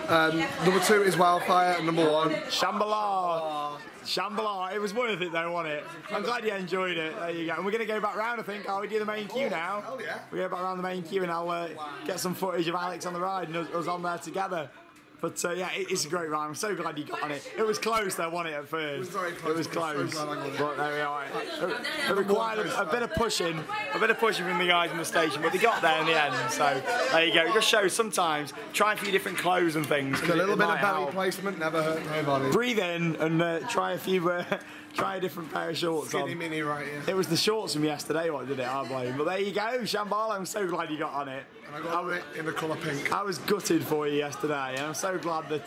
Number 2 is Wildfire, and number 1. Shambala. Shambala. It was worth it though, wasn't it? I'm glad you enjoyed it. There you go. And we're going to go back round, I think. We do the main queue now. Hell yeah. We go back round the main queue and I'll get some footage of Alex on the ride and us on there together. But yeah, it's a great ride. I'm so glad you got on it. It was close though, wasn't it, at first? It was very close. It was close. So but there we are. It required a bit of pushing from the guys in the station, but they got there in the end. So there you go. It just shows sometimes try a few different clothes and things. And a little bit of belly placement never hurt nobody. Breathe in and try a few. Try a different pair of shorts Skinny on. mini right here. It was the shorts from yesterday, what did it? I blame. But there you go, Shambala. I'm so glad you got on it. And I got it in the colour pink. I was gutted for you yesterday, and I'm so glad that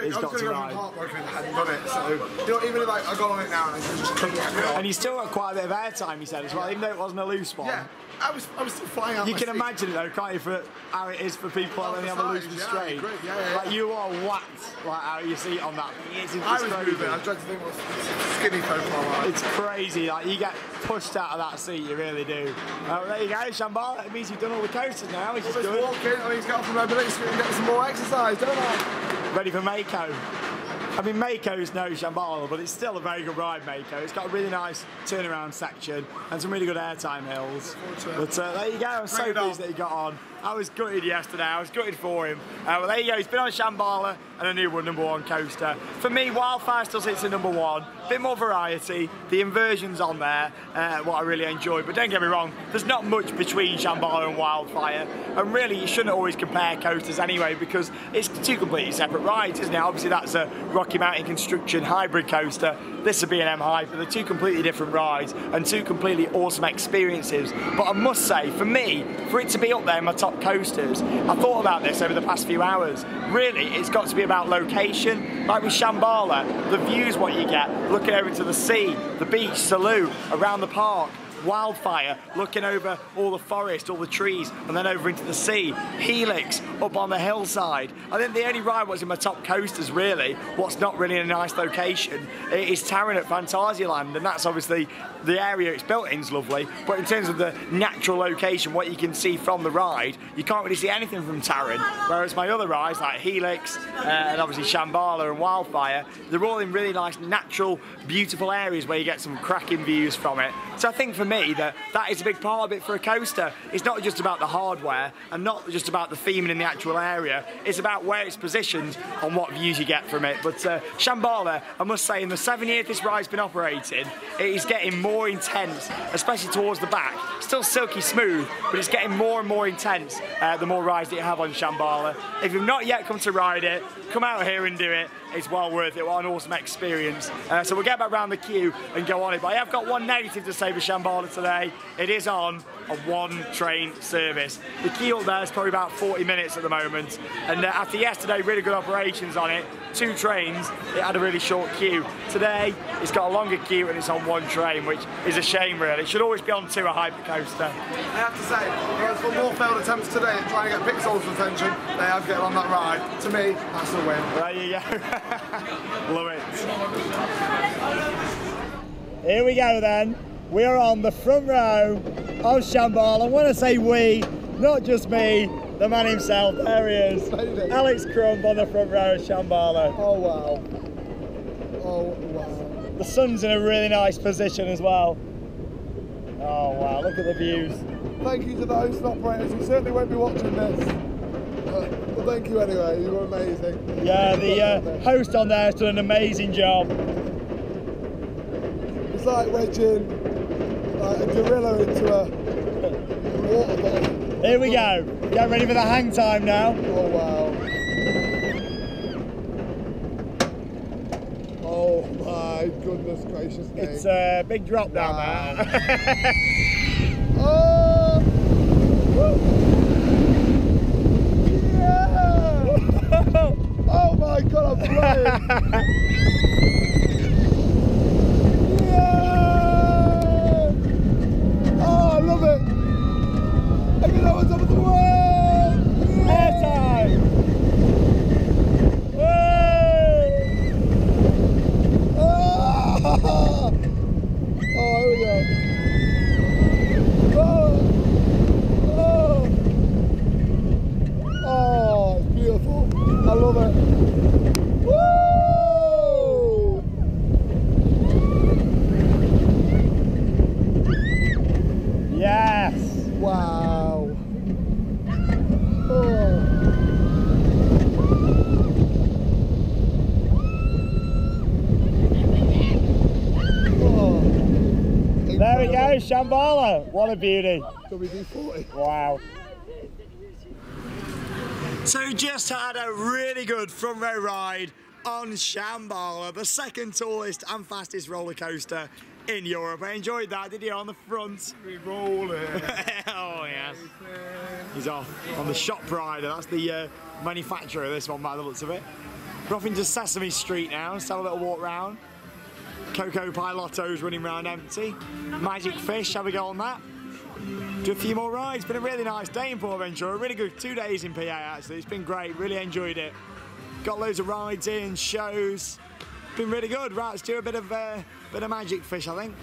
he's got to ride. Heartbroken if I hadn't done it. So you know, even if I got on it now and I just couldn't get it on. And you still got quite a bit of airtime, he said as well, even though it wasn't a loose one. Yeah. I was still flying out. You can imagine it though, can't you, for how it is for people that only have a loose restraint. Yeah. Like you are whacked, like how you see it on that. It's I was moving. I tried to think what skinny folk are like. It's crazy. Like you get pushed out of that seat, you really do. There you go, Shambala. It means you've done all the coasters now, which is good. Walking, I mean, he's got off the mobility scooter and get some more exercise, don't I? Ready for Mako. I mean, Mako's no Shambala, but it's still a very good ride, Mako. It's got a really nice turnaround section and some really good airtime hills. But there you go, I'm so pleased that he got on. I was gutted yesterday, I was gutted for him. Well, there you go, he's been on Shambala and a new one, number 1 coaster. For me, Wildfire still sits at number 1. Bit more variety, the inversions on there, what I really enjoyed. But don't get me wrong, there's not much between Shambala and Wildfire. And really, you shouldn't always compare coasters anyway, because it's 2 completely separate rides, isn't it? Obviously, that's a Rocky Mountain Construction hybrid coaster. This is a B&M Hyper. They're 2 completely different rides and 2 completely awesome experiences. But I must say, for me, for it to be up there in my top coasters, I thought about this over the past few hours. Really, it's got to be about location. Like with Shambala, the view's what you get. Looking over to the sea, the beach, Saloon, around the park. Wildfire, looking over all the forest, all the trees, and then over into the sea. Helix, up on the hillside. I think the only ride was in my top coasters, really. What's not really in a nice location is Taron at Phantasialand, and that's obviously the area it's built in is lovely, but in terms of the natural location, what you can see from the ride, you can't really see anything from Taron, whereas my other rides like Helix and obviously Shambala and Wildfire, they're all in really nice natural beautiful areas where you get some cracking views from it. So I think for me that is a big part of it for a coaster. It's not just about the hardware and not just about the theming in the actual area, it's about where it's positioned and what views you get from it. But Shambala, I must say, in the 7 years this ride's been operating, it is getting more intense, especially towards the back. Still silky smooth, but it's getting more and more intense the more rides that you have on Shambala. If you've not yet come to ride it, come out here and do it. It's well worth it. What an awesome experience. So we'll get back round the queue and go on it. But I have got one negative to say for Shambala today. It is on a one-train service. The queue up there is probably about 40 minutes at the moment. And after yesterday, really good operations on it. 2 trains, it had a really short queue. Today, it's got a longer queue and it's on 1 train, which is a shame, really. It should always be on 2, a hypercoaster. I have to say, whereas for more failed attempts today at trying to get Pixel's attention, they have getting on that ride. To me, that's a win. There you go. Love it. Here we go then. We are on the front row of Shambala. And when I say we, not just me, the man himself, there he is. Alex Crump on the front row of Shambala. Oh wow. Oh wow. The sun's in a really nice position as well. Oh wow, look at the views. Thank you to the host and operators. You certainly won't be watching this. But thank you anyway, you were amazing. Yeah, the host on there has done an amazing job. It's like wedging a gorilla into a water bottle. Here we go. Get ready for the hang time now. Oh wow. Oh my goodness gracious me. It's a big drop down there. Oh! Yeah! Oh my god, I'm flying! Yeah! Oh, I love it! I can go on top of the world! Airtime! Oh! Oh, here we go. Oh, it's beautiful. I love it. Woo! Yes! Wow. Oh. There we go, Shambala. What a beauty. WD-40. Wow. So we just had a really good front row ride on Shambala, the second tallest and fastest roller coaster in Europe. I enjoyed that, did you, on the front? We roll it. Oh yes. He's off on the shop rider. That's the manufacturer of this one by the looks of it. We're off into Sesame Street now. Let's have a little walk round. Coco Pilotto's running around empty. Magic Fish, have a go on that. Do a few more rides. Been a really nice day in PortAventura. Really good 2 days in PA actually. It's been great. Really enjoyed it. Got loads of rides in, shows. Been really good. Right, let's do a bit of Magic Fish, I think.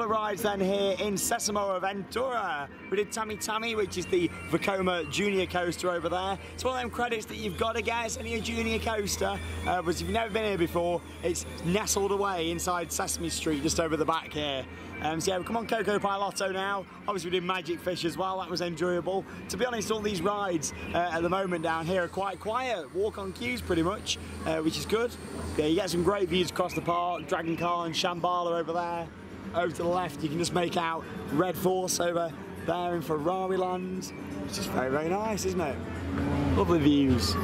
rides then here in PortAventura. We did Tammy, which is the Vekoma Junior Coaster over there. It's one of them credits that you've got to get. It's only a junior coaster, but if you've never been here before, it's nestled away inside Sesame Street, just over the back here. So yeah, come on Coco Pilotto now. Obviously we did Magic Fish as well, that was enjoyable. To be honest, all these rides at the moment down here are quite quiet, walk on queues pretty much, which is good. Yeah, you get some great views across the park, Dragon Car and Shambala over there. Over to the left you can just make out Red Force over there in Ferrari Land, which is very, very nice, isn't it? Lovely views.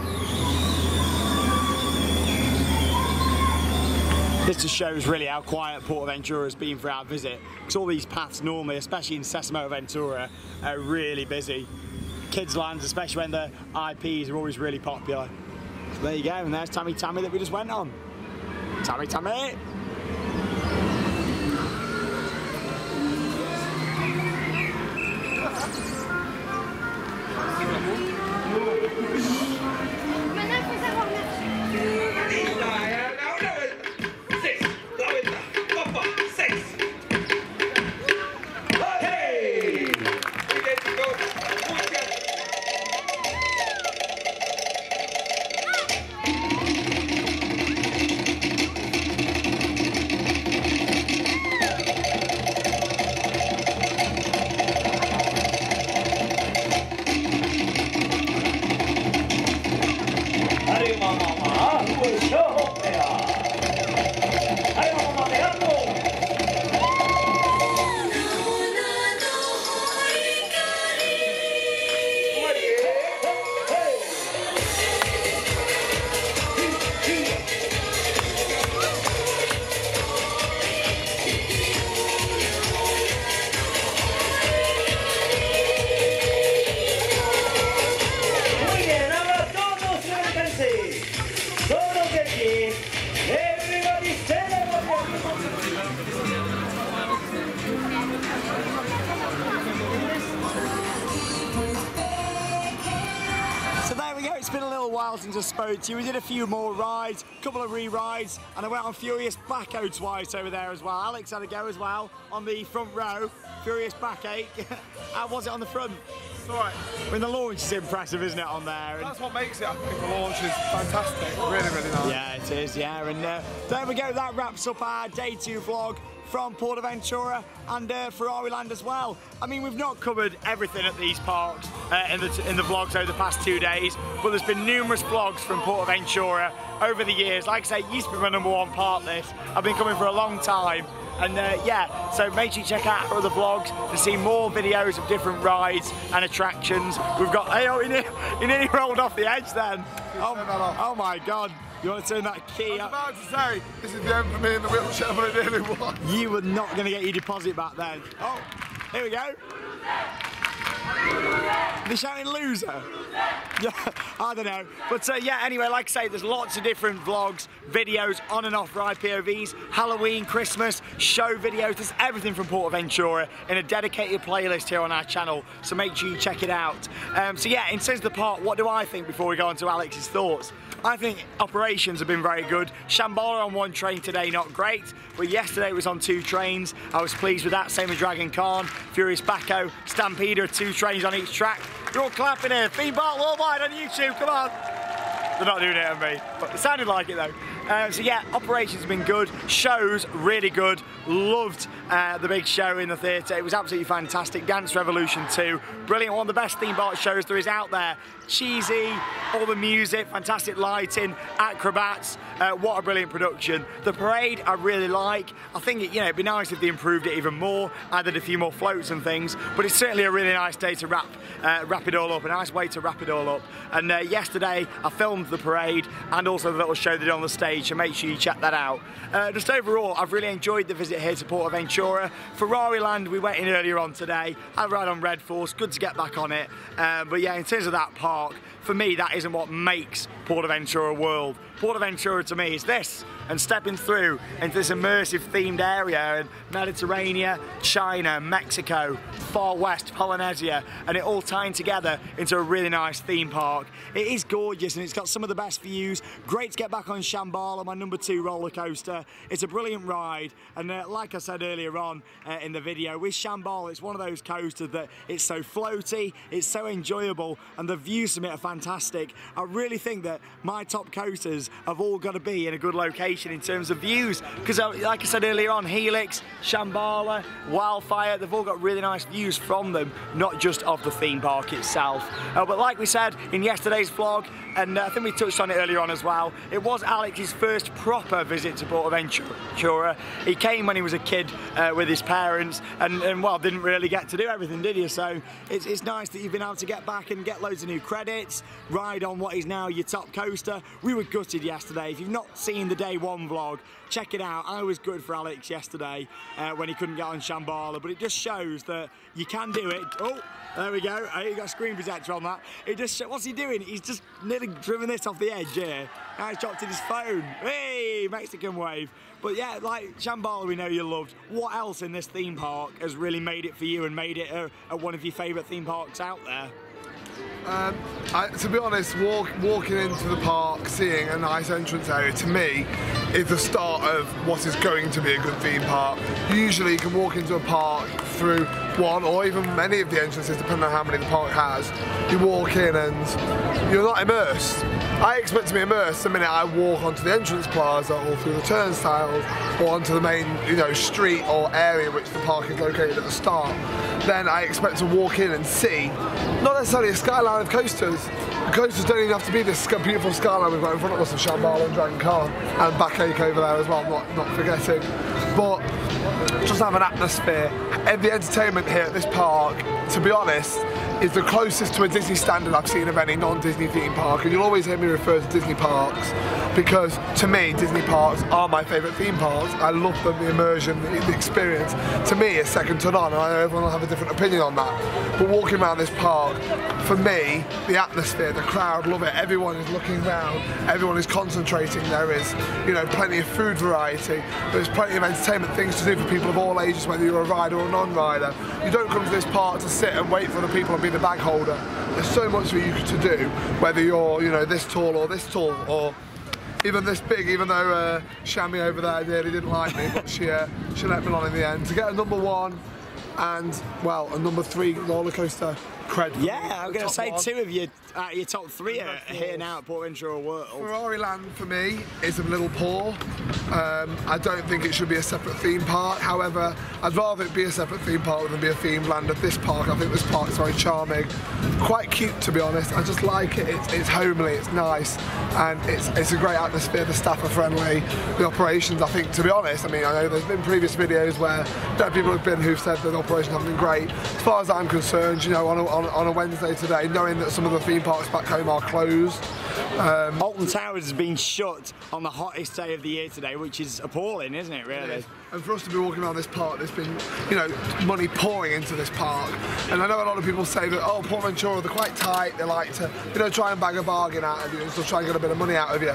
This just shows really how quiet PortAventura has been for our visit, because all these paths normally, especially in PortAventura, are really busy. Kids' lands, especially when the IPs are always really popular. So there you go, and there's Tammy that we just went on. Tammy! It's been a little while since I spoke to you. We did a few more rides, a couple of re-rides, and I went on Furious Backache twice over there as well. Alex had a go as well on the front row, Furious Backache. How was it on the front? It's alright. I mean, the launch is impressive, isn't it, on there? That's what makes it, I think, the launch is fantastic. Really, really nice. Yeah, it is, yeah. And there we go, that wraps up our day 2 vlog from PortAventura and Ferrari Land as well. I mean, we've not covered everything at these parks in the vlogs over the past 2 days, but there's been numerous vlogs from PortAventura over the years. Like I say, it used to be my #1 park list. I've been coming for a long time. And yeah, so make sure you check out our other vlogs to see more videos of different rides and attractions. We've got, hey, oh, he nearly rolled off the edge then. Oh my God. You want to turn that key up? I was about to say, this is the end for me in the wheelchair, but it nearly was. You were not going to get your deposit back then. Oh, here we go. They're shouting loser? Yeah, I don't know. But yeah, anyway, like I say, there's lots of different vlogs, videos on and off ride POVs, Halloween, Christmas, show videos. There's everything from PortAventura in a dedicated playlist here on our channel, so make sure you check it out. So yeah, in terms of the park, what do I think before we go on to Alex's thoughts? I think operations have been very good. Shambala on 1 train today, not great, but yesterday it was on 2 trains. I was pleased with that, same as Dragon Khan, Furious Backache, Stampeder, 2 trains on each track. You're all clapping here, Theme Park Worldwide on YouTube, come on. They're not doing it on me, but it sounded like it though. So yeah, operations have been good, shows really good, loved the big show in the theatre, it was absolutely fantastic. Dance Revolution 2, brilliant, one of the best theme park shows there is out there. Cheesy, all the music, fantastic lighting, acrobats, what a brilliant production. The parade I really like. I think it'd be nice if they improved it even more, added a few more floats and things, but it's certainly a really nice day to wrap it all up, a nice way to wrap it all up. And yesterday I filmed the parade and also the little show they did on the stage, so make sure you check that out. Just overall, I've really enjoyed the visit here to PortAventura. Ferrari Land, we went in earlier on today, had a ride on Red Force, good to get back on it. But yeah, in terms of that park, for me, that isn't what makes PortAventura World. PortAventura to me is this, and stepping through into this immersive themed area in Mediterranean, China, Mexico, Far West, Polynesia, and it all tying together into a really nice theme park. It is gorgeous and it's got some of the best views. Great to get back on Shambala, my number 2 roller coaster. It's a brilliant ride, and like I said earlier on in the video, with Shambala, it's one of those coasters that it's so floaty, it's so enjoyable, and the views from it are fantastic. I really think that my top coasters have all got to be in a good location in terms of views, because like I said earlier on, Helix, Shambala, Wildfire, they've all got really nice views from them, not just of the theme park itself. But like we said in yesterday's vlog, and I think we touched on it earlier on as well, it was Alex's first proper visit to PortAventura. He came when he was a kid with his parents, and well, didn't really get to do everything, did you? So it's nice that you've been able to get back and get loads of new credits, ride on what is now your top coaster. We were gutted yesterday. If you've not seen the day 1 vlog, check it out. I was good for Alex yesterday when he couldn't get on Shambala, but it just shows that you can do it. Oh, there we go. He got a screen protector on that. It just, what's he doing? He's just nearly driven this off the edge here. Now he's dropped in his phone. Hey, Mexican wave. But yeah, like Shambala, we know you loved. What else in this theme park has really made it for you and made it one of your favourite theme parks out there? To be honest, walking into the park, seeing a nice entrance area, to me, is the start of what is going to be a good theme park. Usually you can walk into a park through one or even many of the entrances, depending on how many the park has. You walk in and you're not immersed. I expect to be immersed the minute I walk onto the entrance plaza or through the turnstiles or onto the main, street or area which the park is located at the start. Then I expect to walk in and see, not necessarily a skyline of coasters. The coasters don't even have to be this beautiful skyline we've got in front of us of Shambala and Dragon Khan and Backache over there as well, not forgetting. But just have an atmosphere. And the entertainment here at this park, to be honest, is the closest to a Disney standard I've seen of any non-Disney theme park, and you'll always hear me refer to Disney parks because to me Disney parks are my favourite theme parks. I love them, the immersion, the experience. To me it's second to none, and I know everyone will have a different opinion on that. But walking around this park, for me, the atmosphere, the crowd love it, everyone is looking around, everyone is concentrating, there is plenty of food variety, there's plenty of entertainment things to do for people of all ages, whether you're a rider or a non-rider. You don't come to this park to sit and wait for the people and be the bag holder. There's so much for you to do, whether you're this tall or this tall or even this big, even though Shammy over there nearly didn't like me, but she let me on in the end. To get a number 1 and, well, a number 3 roller coaster cred. Yeah, I'm going to say 2 of your top 3 are here now at PortAventura World. Ferrari Land for me is a little poor. I don't think it should be a separate theme park. However, I'd rather it be a separate theme park than be a themed land at this park. I think this park is very charming, quite cute to be honest. I just like it. It's homely, it's nice, and it's a great atmosphere. The staff are friendly. The operations, I think, to be honest, I know there's been previous videos where people have been who've said that the operations haven't been great. As far as I'm concerned, on a Wednesday today, knowing that some of the theme parks back home are closed. Alton Towers has been shut on the hottest day of the year today, which is appalling, isn't it, really? It is. And for us to be walking around this park, there's been, money pouring into this park. And I know a lot of people say that, oh, PortAventura, they're quite tight, they like to, try and bag a bargain out of you and still try and get a bit of money out of you.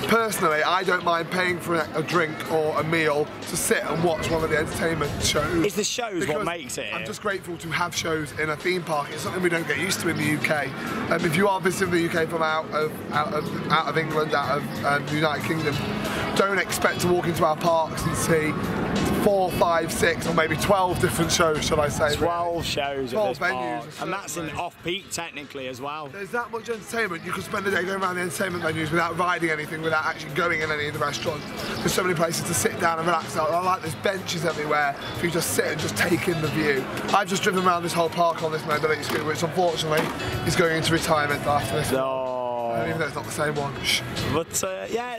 Personally, I don't mind paying for a drink or a meal to sit and watch one of the entertainment shows. It's the shows what makes it. I'm just grateful to have shows in a theme park. It's something we don't get used to in the UK. If you are visiting the UK from out of England, out of the United Kingdom, don't expect to walk into our parks and see 4, 5, 6 or maybe 12 different shows, shall I say. 12 shows 12 at this venues. park. And that's in off-peak technically as well. There's that much entertainment. You could spend a day going around the entertainment venues without riding anything, without actually going in any of the restaurants. There's so many places to sit down and relax. I like there's benches everywhere for you to just sit and just take in the view. I've just driven around this whole park on this mobility scooter, which unfortunately is going into retirement after this. Even though it's not the same one. But yeah,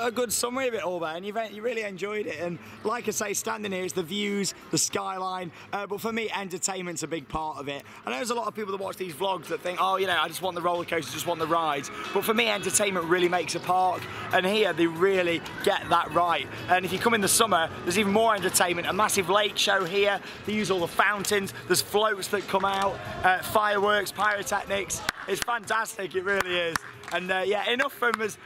a good summary of it all there, and you really enjoyed it. And like I say, standing here, it's the views, the skyline, but for me, entertainment's a big part of it. I know there's a lot of people that watch these vlogs that think, oh, I just want the roller coasters, just want the rides. But for me, entertainment really makes a park, and here they really get that right. And if you come in the summer, there's even more entertainment. A massive lake show here. They use all the fountains. There's floats that come out, fireworks, pyrotechnics. It's fantastic, it really is. And yeah, enough from us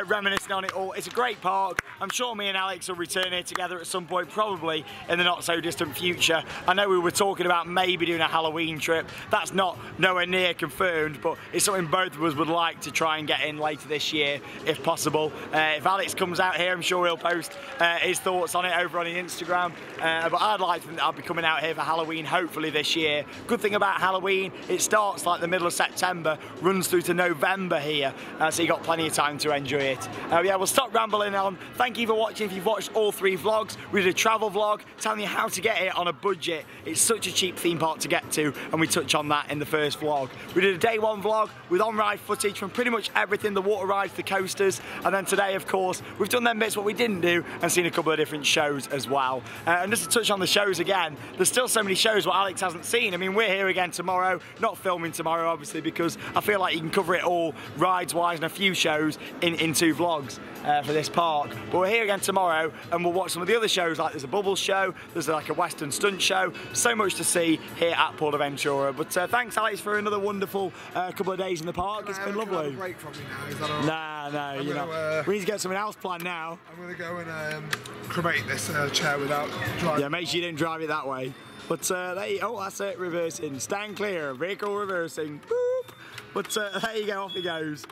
reminiscing on it all. It's a great park. I'm sure me and Alex will return here together at some point, probably in the not so distant future. I know we were talking about maybe doing a Halloween trip. That's not nowhere near confirmed, but it's something both of us would like to try and get in later this year, if possible. If Alex comes out here, I'm sure he'll post his thoughts on it over on the Instagram. But I'd like to think that I'll be coming out here for Halloween, hopefully this year. Good thing about Halloween, it starts like the middle of September, runs through to November here, so you've got plenty of time to enjoy it. Yeah, we'll stop rambling on. Thank you for watching. If you've watched all 3 vlogs, we did a travel vlog telling you how to get here on a budget. It's such a cheap theme park to get to, and we touch on that in the first vlog. We did a day 1 vlog with on-ride footage from pretty much everything, the water rides, the coasters, and then today, of course, we've done them bits what we didn't do and seen a couple of different shows as well. And just to touch on the shows again, there's still so many shows what Alex hasn't seen. I mean, we're here again tomorrow, not filming tomorrow obviously, because I feel like you can cover it all rides-wise and a few shows in 2 vlogs for this park. But we're here again tomorrow and we'll watch some of the other shows, like there's a bubble show, there's like a western stunt show, so much to see here at PortAventura. But thanks Alex for another wonderful couple of days in the park. It's been lovely. Have a break from me now, is that all right? Nah, no, you know. We need to get something else planned now. I'm going to go and cremate this chair without driving. Yeah, make sure you didn't drive it that way. But oh, that's it, reversing. Stand clear, vehicle reversing. Boop. But there you go, off he goes.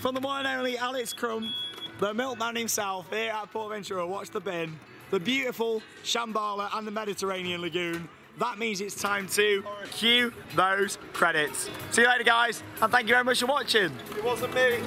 From the one and only Alex Crump, the milkman himself here at PortAventura. Watch the bin, the beautiful Shambala and the Mediterranean Lagoon. That means it's time to cue those credits. See you later, guys, and thank you very much for watching. It wasn't me.